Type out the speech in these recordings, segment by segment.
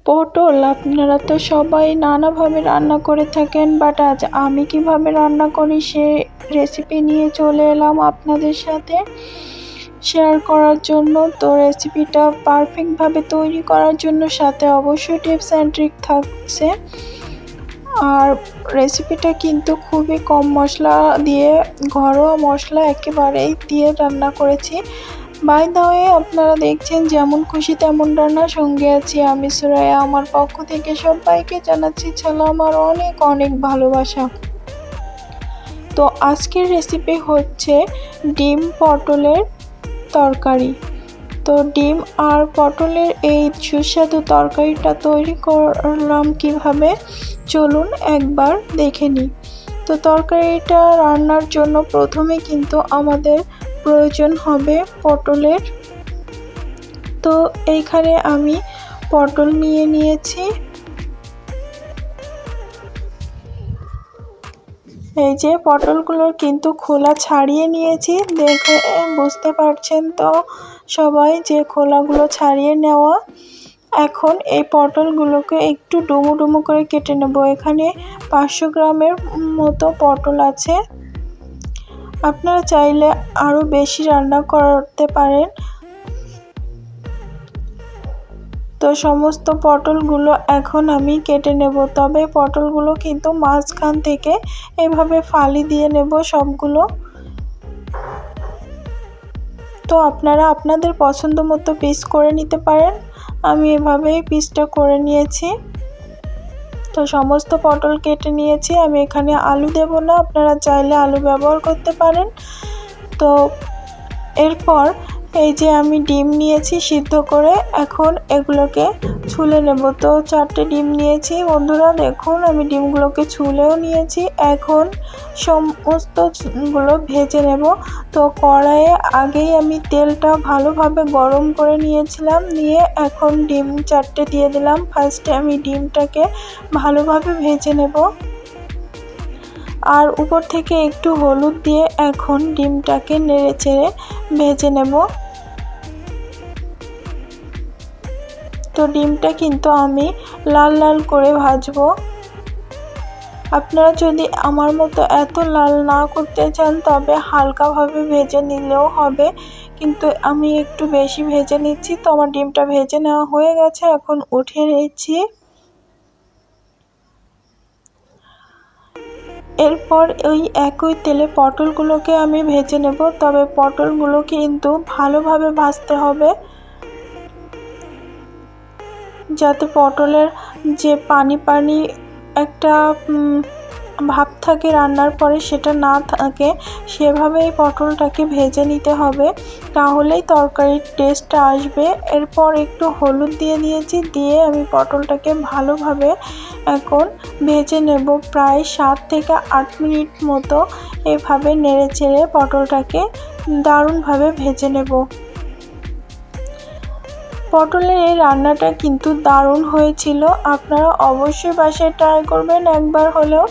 পটল আপনারা তো সবাই নানাভাবে রান্না করে থাকেন, বাট আজ আমি কিভাবে রান্না করি সে রেসিপি নিয়ে চলে এলাম আপনাদের সাথে শেয়ার করার জন্য। তো রেসিপিটা পারফেক্টভাবে তৈরি করার জন্য সাথে অবশ্যই টিপস অ্যান্ড ট্রিক থাকছে। আর রেসিপিটা কিন্তু খুবই কম মশলা দিয়ে, ঘরোয়া মশলা একেবারেই দিয়ে রান্না করেছি। বাই দ্য ওয়ে, আপনারা দেখছেন যেমন খুশি তেমন রান্না, সঙ্গে আছি আমি সুরাইয়া। আমার পক্ষ থেকে সবাইকে জানাচ্ছি সালাম আর অনেক অনেক ভালোবাসা। তো আজকের রেসিপি হচ্ছে ডিম পটলের তরকারি। তো ডিম আর পটলের এই সুস্বাদু তরকারিটা তৈরি করলাম কিভাবে, চলুন একবার দেখে নিই। তো তরকারিটা রান্নার জন্য প্রথমে কিন্তু আমাদের প্রয়োজন হবে পটলের। তো এইখানে আমি পটল নিয়ে নিয়েছি। এই যে পটলগুলো কিন্তু খোলা ছাড়িয়ে নিয়েছি, দেখে বুঝতে পারছেন তো সবাই যে খোলাগুলো ছাড়িয়ে নেওয়া। এখন এই পটলগুলোকে একটু ডুমো ডুমো করে কেটে নেব। এখানে 500 গ্রামের মতো পটল আছে। আপনারা চাইলে আরও বেশি রান্না করতে পারেন। তো সমস্ত পটলগুলো এখন আমি কেটে নেব, তবে পটলগুলো কিন্তু মাঝখান থেকে এভাবে ফালি দিয়ে নেব সবগুলো। তো আপনারা আপনাদের পছন্দ মতো পিস করে নিতে পারেন, আমি এভাবেই পিসটা করে নিয়েছি। তো সমস্ত পটল কেটে নিয়েছি। আমি এখানে আলু দেব না, আপনারা চাইলে আলু ব্যবহার করতে পারেন। তো এরপর এই যে আমি ডিম নিয়েছি সিদ্ধ করে, এখন এগুলোকে ছুলে নেব। তো 4টে ডিম নিয়েছি বন্ধুরা, দেখুন আমি ডিমগুলোকে ছুলেও নিয়েছি। এখন সমস্তগুলো ভেজে নেব। তো কড়াইয়ে আগেই আমি তেলটা ভালোভাবে গরম করে নিয়েছিলাম, নিয়ে এখন ডিম 4টে দিয়ে দিলাম। ফার্স্টে আমি ডিমটাকে ভালোভাবে ভেজে নেব, আর উপর থেকে একটু হলুদ দিয়ে এখন ডিমটাকে নেড়ে চেড়ে ভেজে নেব। তো ডিমটা কিন্তু আমি লাল লাল করে ভাজবো। আপনারা যদি আমার মতো এত লাল না করতে চান তবে হালকাভাবে ভেজে নিলেও হবে, কিন্তু আমি একটু বেশি ভেজে নিচ্ছি। তো আমার ডিমটা ভেজে নেওয়া হয়ে গেছে, এখন উঠিয়ে নিচ্ছি। এরপর ওই একই তেলে পটলগুলোকে আমি ভেজে নেব, তবে পটলগুলো কিন্তু ভালোভাবে ভাজতে হবে, যাতে পটলের যে পানি পানি একটা ভাব থাকে রান্নার পরে সেটা না থাকে। সেভাবেই পটলটাকে ভেজে নিতে হবে, তাহলেই তরকারির টেস্টটা আসবে। এরপর একটু হলুদ দিয়ে দিয়েছি, দিয়ে আমি পটলটাকে ভালোভাবে এখন ভেজে নেব। প্রায় 7 থেকে 8 মিনিট মতো এভাবে নেড়ে চেড়ে পটলটাকে দারুণভাবে ভেজে নেব। পটলের এই রান্নাটা কিন্তু দারুণ হয়েছিল, আপনারা অবশ্যই বাসায় ট্রাই করবেন একবার হলেও।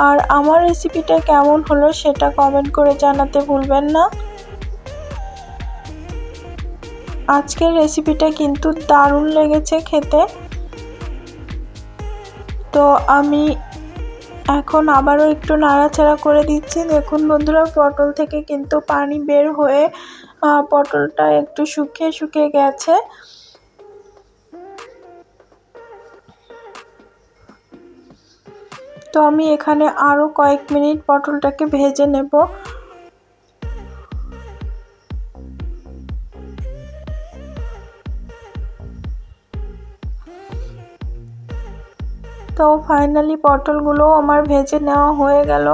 আর আমার রেসিপিটা কেমন হলো সেটা কমেন্ট করে জানাতে ভুলবেন না। আজকের রেসিপিটা কিন্তু দারুণ লেগেছে খেতে। তো আমি এখন আবারও একটু নাড়াচাড়া করে দিচ্ছি। দেখুন বন্ধুরা, পটল থেকে কিন্তু পানি বের হয়ে পটলটা একটু শুকিয়ে শুকিয়ে গেছে। তো আমি এখানে আরও কয়েক মিনিট পটলটাকে ভেজে নেব। তো ফাইনালি পটলগুলো আমার ভেজে নেওয়া হয়ে গেল।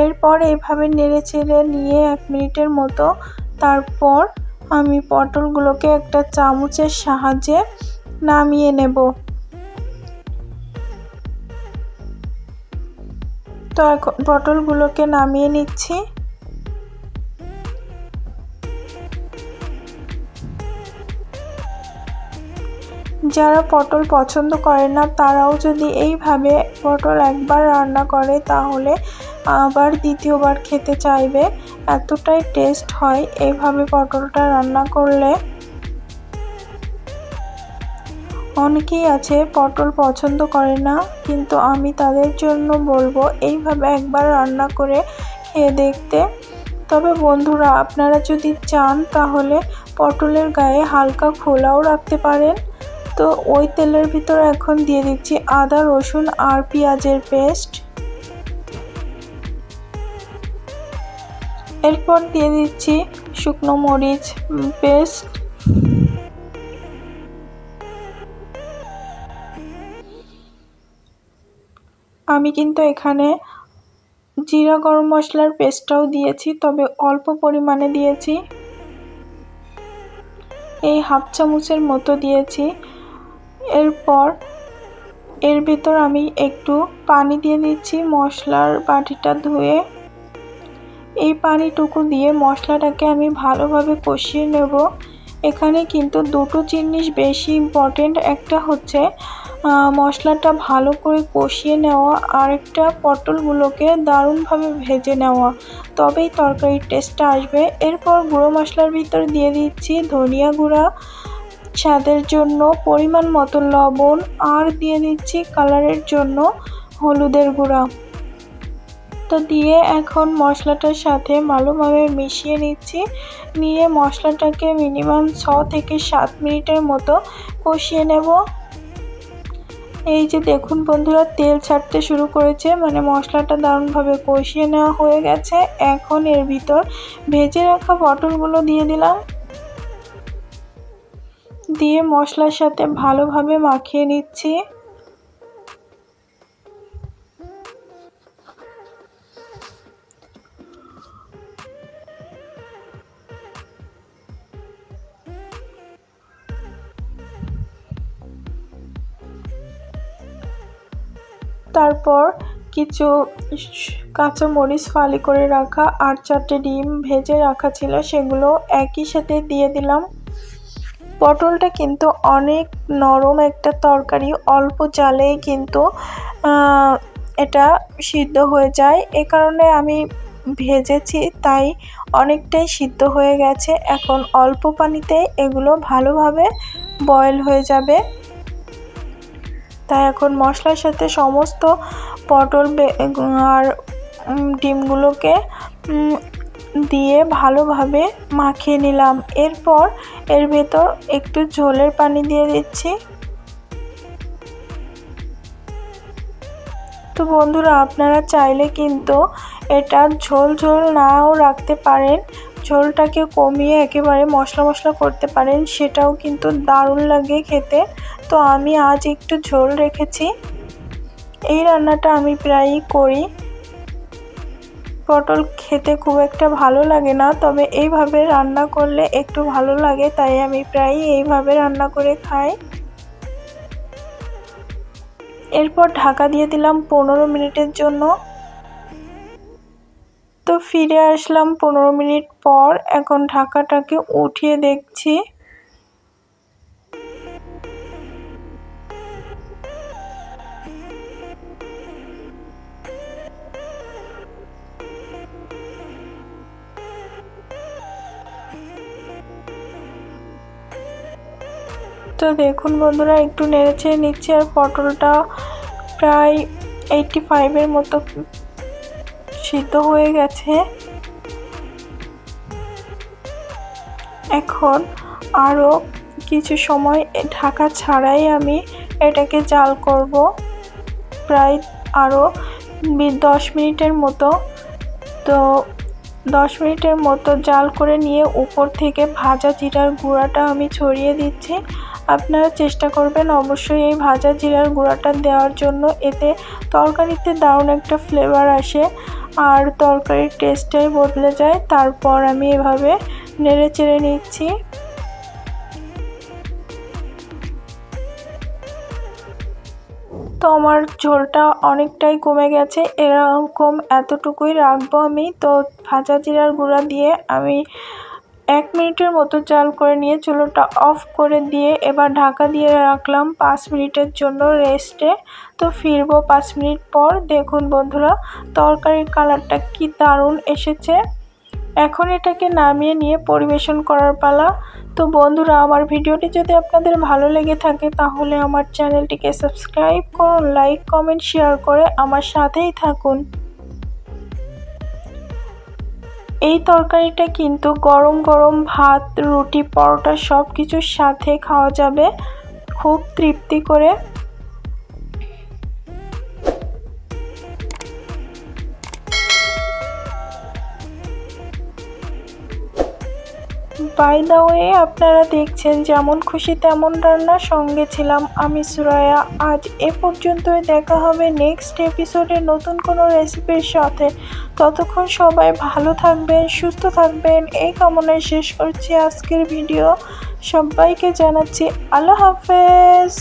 এরপর এইভাবে নেড়ে চেড়ে নিয়ে 1 মিনিটের মতো তারপর আমি পটলগুলোকে একটা চামচের সাহায্যে নামিয়ে নেব। তো এখন পটলগুলোকে নামিয়ে নিচ্ছি। যারা পটল পছন্দ করে না তারাও যদি এইভাবে পটল একবার রান্না করে তাহলে আবার দ্বিতীয়বার খেতে চাইবে, এতটাই টেস্ট হয় এইভাবে পটলটা রান্না করলে। অনেকেই আছে পটল পছন্দ করে না, কিন্তু আমি তাদের জন্য বলবো এইভাবে একবার রান্না করে খেয়ে দেখতে। তবে বন্ধুরা, আপনারা যদি চান তাহলে পটলের গায়ে হালকা খোলাও রাখতে পারেন। তো ওই তেলের ভিতর এখন দিয়ে দিচ্ছি আদা, রসুন আর পেঁয়াজের পেস্ট। এরপর দিয়ে দিচ্ছি শুকনো মরিচ পেস্ট। আমি কিন্তু এখানে জিরা গরম মশলার পেস্টটাও দিয়েছি, তবে অল্প পরিমাণে দিয়েছি, এই হাফ চামচের মতো দিয়েছি। এরপর এর ভিতর আমি একটু পানি দিয়ে দিচ্ছি মশলার বাটিটা ধুয়ে। এই পানিটুকু দিয়ে মশলাটাকে আমি ভালোভাবে কষিয়ে নেব। এখানে কিন্তু দুটো জিনিস বেশি ইম্পর্টেন্ট, একটা হচ্ছে মশলাটা ভালো করে কষিয়ে নেওয়া, আর একটা পটলগুলোকে দারুণভাবে ভেজে নেওয়া, তবেই তরকারির টেস্টটা আসবে। এরপর গুঁড়ো মশলার ভিতর দিয়ে দিচ্ছি ধনিয়া গুঁড়া, স্বাদের জন্য পরিমাণ মতো লবণ, আর দিয়ে দিচ্ছি কালারের জন্য হলুদের গুঁড়া। তো দিয়ে এখন মশলাটার সাথে ভালোভাবে মিশিয়ে নিচ্ছি। নিয়ে মশলাটাকে মিনিমাম 6 থেকে 7 মিনিটের মতো কষিয়ে নেব। এই যে দেখুন বন্ধুরা, তেল ছাড়তে শুরু করেছে, মানে মশলাটা দারুণভাবে কষিয়ে নেওয়া হয়ে গেছে। এখন এর ভিতর ভেজে রাখা পটলগুলো দিয়ে দিলাম, দিয়ে মশলার সাথে ভালোভাবে মাখিয়ে নিচ্ছি। তারপর কিছু কাঁচা মরিচ ফালি করে রাখা আর 4টে ডিম ভেজে রাখা ছিল, সেগুলো একই সাথে দিয়ে দিলাম। পটলটা কিন্তু অনেক নরম একটা তরকারি, অল্প জালেই কিন্তু এটা সিদ্ধ হয়ে যায়। এ কারণে আমি ভেজেছি, তাই অনেকটাই সিদ্ধ হয়ে গেছে। এখন অল্প পানিতে এগুলো ভালোভাবে বয়েল হয়ে যাবে। তাই এখন মশলার সাথে সমস্ত পটল আর ডিমগুলোকে দিয়ে ভালোভাবে মাখিয়ে নিলাম। এরপর এর ভেতর একটু ঝোলের পানি দিয়ে দিচ্ছি। তো বন্ধুরা, আপনারা চাইলে কিন্তু এটা ঝোল ঝোল নাও রাখতে পারেন, ঝোলটাকে কমিয়ে একেবারে মশলা মশলা করতে পারেন, সেটাও কিন্তু দারুণ লাগে খেতে। তো আমি আজ একটু ঝোল রেখেছি। এই রান্নাটা আমি প্রায়ই করি। পটল খেতে খুব একটা ভালো লাগে না, তবে এইভাবে রান্না করলে একটু ভালো লাগে, তাই আমি প্রায়ই এইভাবে রান্না করে খাই। এরপর ঢাকা দিয়ে দিলাম 15 মিনিটের জন্য। তো ফিরে আসলাম 15 মিনিট পর। এখন ঢাকাটাকে উঠিয়ে দেখছি। তো দেখুন বন্ধুরা, একটু নেড়েচেড়ে নিচ্ছি, আর পটলটা প্রায় 85-এর মতো সিদ্ধ হয়ে গেছে। এখন আরও কিছু সময় ঢাকা ছাড়াই আমি এটাকে জাল করব, প্রায় আরও 10 মিনিটের মতো। তো 10 মিনিটের মতো জাল করে নিয়ে উপর থেকে ভাজা জিরার গুঁড়াটা আমি ছড়িয়ে দিচ্ছি। আপনারা চেষ্টা করবেন অবশ্যই এই ভাজা জিরার গুঁড়াটা দেওয়ার জন্য, এতে তরকারিতে দারুণ একটা ফ্লেভার আসে আর তরকারির টেস্টটাই বদলে যায়। তারপর আমি এভাবে নেড়ে চেড়ে নিচ্ছি। তো আমার ঝোলটা অনেকটাই কমে গেছে, এরকম এতটুকুই রাখবো আমি। তো ভাজা জিরার গুঁড়া দিয়ে আমি 1 মিনিটের মতো জাল করে নিয়ে চুলোটা অফ করে দিয়ে এবার ঢাকা দিয়ে রাখলাম 5 মিনিটের জন্য রেস্টে। তো ফিরবো 5 মিনিট পর। দেখুন বন্ধুরা, তরকারির কালারটা কি দারুণ এসেছে। এখন এটাকে নামিয়ে নিয়ে পরিবেশন করার পালা। তো বন্ধুরা, আমার ভিডিওটি যদি আপনাদের ভালো লেগে থাকে তাহলে আমার চ্যানেলটিকে সাবস্ক্রাইব করুন, লাইক কমেন্ট শেয়ার করে আমার সাথেই থাকুন। এই তরকারিটা কিন্তু গরম গরম ভাত, রুটি, পরোটা সব কিছুর সাথে খাওয়া যাবে খুব তৃপ্তি করে। বাই দ্য ওয়ে, আপনারা দেখছেন যেমন খুশি তেমন রান্না, সঙ্গে ছিলাম আমি সুরায়া। আজ এ পর্যন্তই, দেখা হবে নেক্সট এপিসোডে নতুন কোনো রেসিপির সাথে। ততক্ষণ সবাই ভালো থাকবেন, সুস্থ থাকবেন এই কামনায় শেষ করছি আজকের ভিডিও। সবাইকে জানাচ্ছি আল্লাহ হাফেজ।